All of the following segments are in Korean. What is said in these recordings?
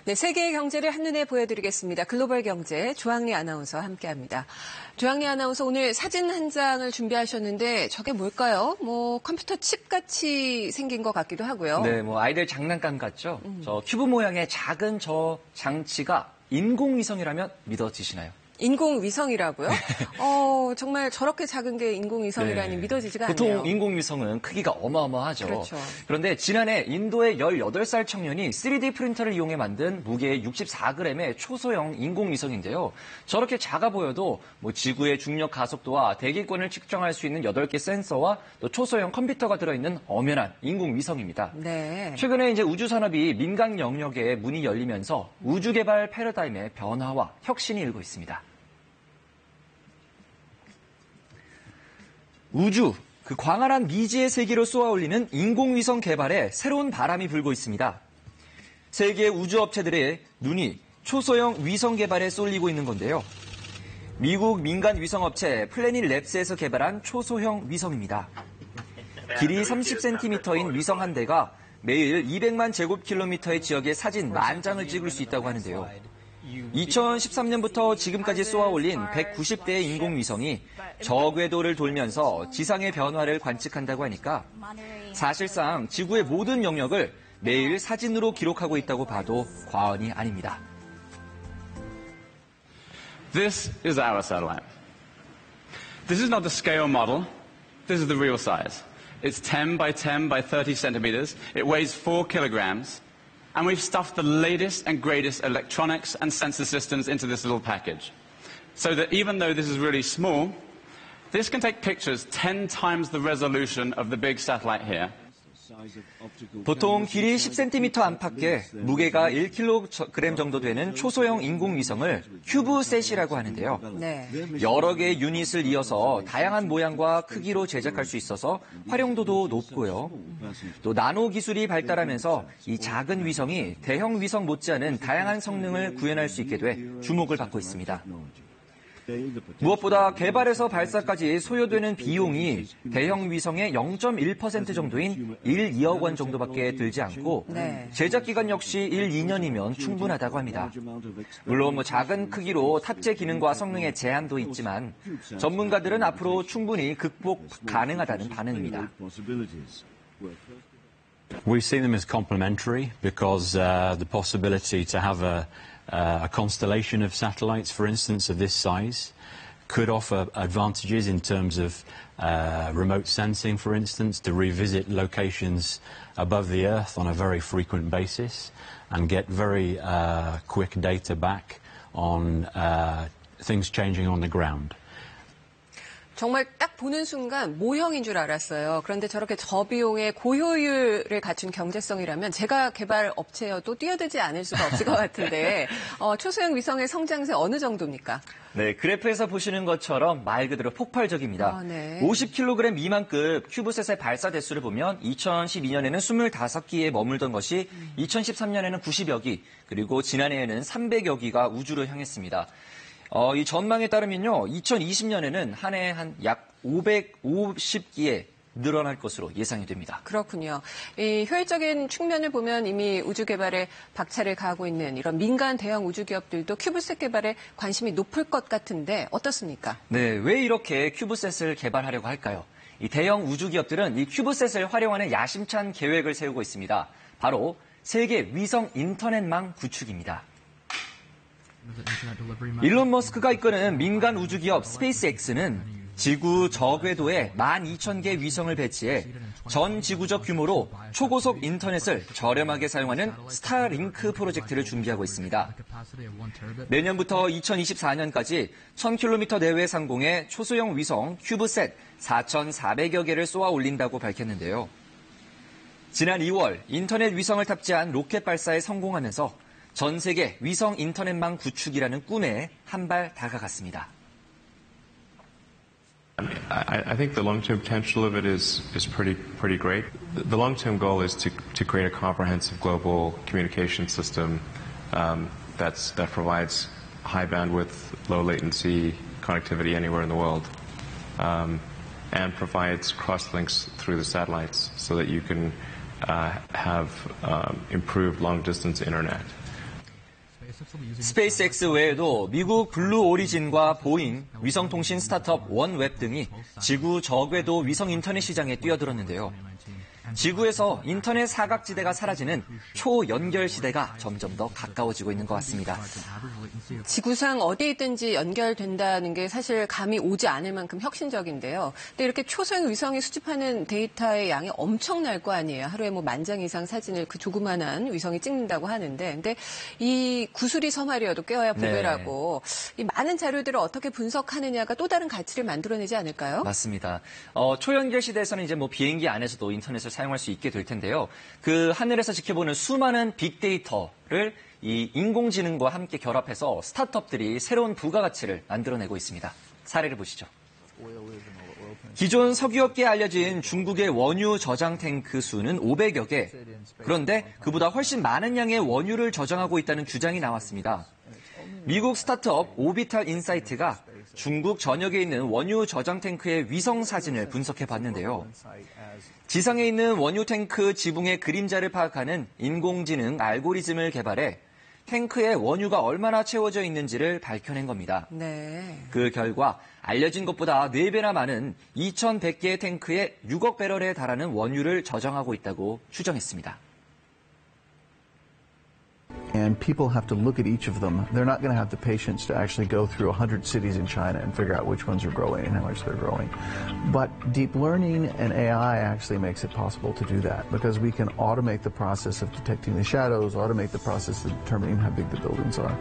네, 세계의 경제를 한눈에 보여드리겠습니다. 글로벌 경제 조항리 아나운서와 함께합니다. 조항리 아나운서 오늘 사진 한 장을 준비하셨는데 저게 뭘까요? 컴퓨터 칩같이 생긴 것 같기도 하고요. 네, 아이들 장난감 같죠? 저 큐브 모양의 작은 저 장치가 인공위성이라면 믿어지시나요? 인공위성이라고요? 정말 저렇게 작은 게 인공위성이라니 믿어지지가 않네요. 보통 인공위성은 크기가 어마어마하죠. 그렇죠. 그런데 지난해 인도의 18살 청년이 3D 프린터를 이용해 만든 무게 64g의 초소형 인공위성인데요. 저렇게 작아 보여도 지구의 중력 가속도와 대기권을 측정할 수 있는 8개 센서와 또 초소형 컴퓨터가 들어있는 엄연한 인공위성입니다. 네. 최근에 이제 우주산업이 민간 영역에 문이 열리면서 우주 개발 패러다임의 변화와 혁신이 일고 있습니다. 우주, 그 광활한 미지의 세계로 쏘아올리는 인공위성 개발에 새로운 바람이 불고 있습니다. 세계 우주업체들의 눈이 초소형 위성 개발에 쏠리고 있는 건데요. 미국 민간 위성업체 플래닛 랩스에서 개발한 초소형 위성입니다. 길이 30cm인 위성 한 대가 매일 200만 제곱킬로미터의 지역의 사진 10,000장을 찍을 수 있다고 하는데요. 2013년부터 지금까지 쏘아올린 190대의 인공위성이 저궤도를 돌면서 지상의 변화를 관측한다고 하니까 사실상 지구의 모든 영역을 매일 사진으로 기록하고 있다고 봐도 과언이 아닙니다. This is our satellite. This is not the scale model. This is the real size. It's 10 by 10 by 30 centimeters. It weighs 4 kilograms. And we've stuffed the latest and greatest electronics and sensor systems into this little package. So that even though this is really small, this can take pictures 10 times the resolution of the big satellite here. 보통 길이 10cm 안팎에 무게가 1kg 정도 되는 초소형 인공위성을 큐브셋이라고 하는데요. 네. 여러 개의 유닛을 이어서 다양한 모양과 크기로 제작할 수 있어서 활용도도 높고요. 또 나노 기술이 발달하면서 이 작은 위성이 대형 위성 못지않은 다양한 성능을 구현할 수 있게 돼 주목을 받고 있습니다. 무엇보다 개발에서 발사까지 소요되는 비용이 대형 위성의 0.1% 정도인 1, 2억 원 정도밖에 들지 않고 제작 기간 역시 1, 2년이면 충분하다고 합니다. 물론 작은 크기로 탑재 기능과 성능에 제한도 있지만 전문가들은 앞으로 충분히 극복 가능하다는 반응입니다. We see them as complementary because the possibility to have a constellation of satellites, for instance, of this size, could offer advantages in terms of remote sensing, for instance, to revisit locations above the Earth on a very frequent basis and get very quick data back on things changing on the ground. 정말 딱 보는 순간 모형인 줄 알았어요. 그런데 저렇게 저비용의 고효율을 갖춘 경제성이라면 제가 개발 업체여도 뛰어들지 않을 수가 없을 것 같은데 초소형 위성의 성장세 어느 정도입니까? 네, 그래프에서 보시는 것처럼 말 그대로 폭발적입니다. 네. 50kg 미만급 큐브셋의 발사 대수를 보면 2012년에는 25기에 머물던 것이 2013년에는 90여 기, 그리고 지난해에는 300여 기가 우주로 향했습니다. 이 전망에 따르면요, 2020년에는 한 해에 약 550기에 늘어날 것으로 예상이 됩니다. 그렇군요. 이 효율적인 측면을 보면 이미 우주 개발에 박차를 가하고 있는 이런 민간 대형 우주 기업들도 큐브셋 개발에 관심이 높을 것 같은데 어떻습니까? 네, 왜 이렇게 큐브셋을 개발하려고 할까요? 이 대형 우주 기업들은 이 큐브셋을 활용하는 야심찬 계획을 세우고 있습니다. 바로 세계 위성 인터넷망 구축입니다. 일론 머스크가 이끄는 민간 우주기업 스페이스X는 지구 저궤도에 12,000개 위성을 배치해 전 지구적 규모로 초고속 인터넷을 저렴하게 사용하는 스타링크 프로젝트를 준비하고 있습니다. 내년부터 2024년까지 1,000km 내외 상공에 초소형 위성 큐브셋 4,400여 개를 쏘아 올린다고 밝혔는데요. 지난 2월 인터넷 위성을 탑재한 로켓 발사에 성공하면서 전 세계 위성 인터넷망 구축이라는 꿈에 한 발 다가갔습니다. I think the long-term potential of it is pretty great. The long-term goal is to create a comprehensive global communication system that provides high bandwidth, low latency connectivity anywhere in the world, and provides cross-links through the satellites so that you can have improved long-distance internet. 스페이스X 외에도 미국 블루 오리진과 보잉, 위성통신 스타트업 원웹 등이 지구 저궤도 위성 인터넷 시장에 뛰어들었는데요. 지구에서 인터넷 사각지대가 사라지는 초연결 시대가 점점 더 가까워지고 있는 것 같습니다. 지구상 어디에 있든지 연결된다는 게 사실 감이 오지 않을 만큼 혁신적인데요. 근데 이렇게 초소형 위성이 수집하는 데이터의 양이 엄청날 거 아니에요. 하루에 뭐 10,000장 이상 사진을 그 조그만한 위성이 찍는다고 하는데, 근데 이 구슬이 서말이어도 꿰어야 보배라고 이 많은 자료들을 어떻게 분석하느냐가 또 다른 가치를 만들어내지 않을까요? 맞습니다. 초연결 시대에서는 이제 뭐 비행기 안에서도 인터넷을 사용할 수 있게 될 텐데요. 그 하늘에서 지켜보는 수많은 빅데이터를 이 인공지능과 함께 결합해서 스타트업들이 새로운 부가가치를 만들어내고 있습니다. 사례를 보시죠. 기존 석유업계에 알려진 중국의 원유 저장 탱크 수는 500여 개. 그런데 그보다 훨씬 많은 양의 원유를 저장하고 있다는 주장이 나왔습니다. 미국 스타트업 오비탈 인사이트가 중국 전역에 있는 원유 저장 탱크의 위성 사진을 분석해 봤는데요. 지상에 있는 원유 탱크 지붕의 그림자를 파악하는 인공지능 알고리즘을 개발해 탱크에 원유가 얼마나 채워져 있는지를 밝혀낸 겁니다. 네. 그 결과 알려진 것보다 4배나 많은 2,100개의 탱크에 6억 배럴에 달하는 원유를 저장하고 있다고 추정했습니다. And people have to look at each of them. They're not going to have the patience to actually go through 100 cities in China and figure out which ones are growing and how much they're growing. But deep learning and AI actually makes it possible to do that because we can automate the process of detecting the shadows, automate the process of determining how big the buildings are.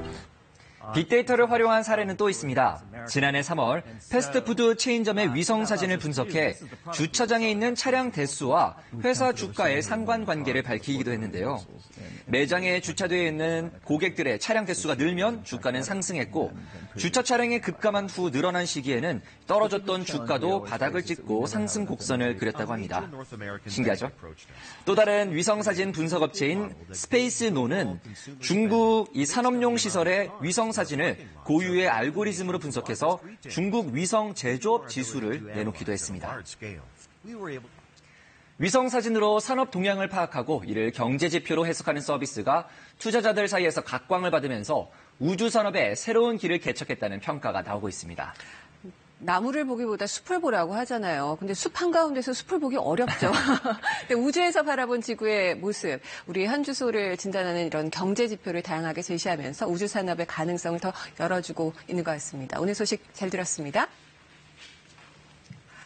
빅데이터를 활용한 사례는 또 있습니다. 지난해 3월 패스트푸드 체인점의 위성 사진을 분석해 주차장에 있는 차량 대수와 회사 주가의 상관관계를 밝히기도 했는데요. 매장에 주차되어 있는 고객들의 차량 대수가 늘면 주가는 상승했고 주차 차량이 급감한 후 늘어난 시기에는 떨어졌던 주가도 바닥을 찍고 상승 곡선을 그렸다고 합니다. 신기하죠? 또 다른 위성 사진 분석 업체인 스페이스노는 중국 이 산업용 시설의 위성 사진을 고유의 알고리즘으로 분석해서 중국 위성 제조업 지수를 내놓기도 했습니다. 위성 사진으로 산업 동향을 파악하고 이를 경제 지표로 해석하는 서비스가 투자자들 사이에서 각광을 받으면서 우주 산업에 새로운 길을 개척했다는 평가가 나오고 있습니다. 나무를 보기보다 숲을 보라고 하잖아요. 근데 숲 한가운데서 숲을 보기 어렵죠. 근데 우주에서 바라본 지구의 모습, 우리 한주소를 진단하는 이런 경제 지표를 다양하게 제시하면서 우주 산업의 가능성을 더 열어주고 있는 것 같습니다. 오늘 소식 잘 들었습니다.